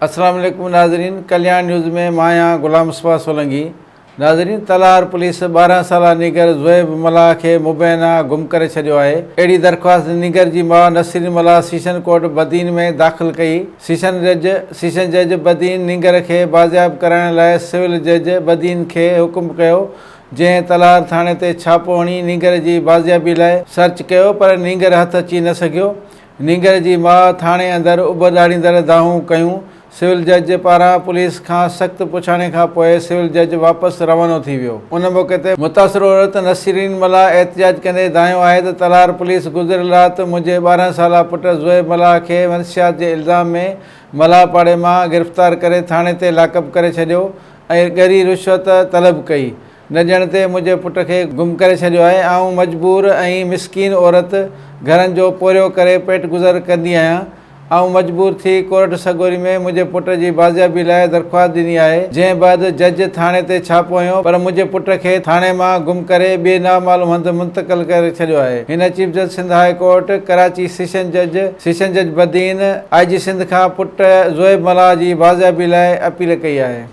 अस्सलाम वालेकुम नाज़रीन, कल्याण न्यूज़ में मां आहियां गुलाम मुस्तफ़ा सोलंकी। नाज़रीन, तलार पुलिस 12 साला निगर ज़ुएब मल्लाह खे मुबैना गुम करे छॾियो आहे। अहिड़ी दरख़्वास्त निगर जी माउ नसरीन मल्लाह सेशन कोर्ट बदीन में दाख़िल कई। सेशन जज बदीन निगर खे बाज़ियाब कराइण लाइ सिविल जज बदीन खे हुकुम कयो, जंहिं तलार थाणे ते छापो हणी निगर जी बाज़ियाबी लाइ सर्च कयो, पर निगर हथ अची न सघियो। निगर जी माउ थाणे अंदरि उॿाड़ींदड़ दाहूं कयूं। सिविल जज पारां पुलिस खां सख़्त पुछाणे खां पोइ सिविल जज वापसि रवानो थी वियो। उन मौक़े ते मुतासिर औरत नसरीन मल्लाह एहतिजाज कंदे दायो आहे त तलार पुलिस गुज़िरियल राति मुंहिंजे 12 साला पुट ज़ुएब मल्लाह खे मंशियात जे इल्ज़ाम में मल्लाह पाड़े मां गिरफ़्तार करे थाणे ते लाकअप करे छॾियो ऐं ॻरी रिश्वत तलब कई। न ॼण ते मुंहिंजे पुट खे गुम करे छॾियो आहे। आऊं मजबूर ऐं मिसकीन औरत घरनि जो पोरियो करे पेट गुज़र कंदी आहियां। आऊं मजबूर थी कोर्ट सगोरी में मुंहिंजे पुट जी बाज़ियाबी लाइ दरख़्वास्त ॾिनी आहे, जंहिं बैदि जज थाणे ते छापो हयो, पर मुंहिंजे पुट खे थाणे मां गुम करे ॿिए नामालूम हंधि मुंतक़िल करे छॾियो आहे। हिन चीफ जज Sindh high court Karachi session जज बदीन IG सिंध खां पुट ज़ुएब मल्लाह जी बाज़ियाबी लाइ अपील कई आहे।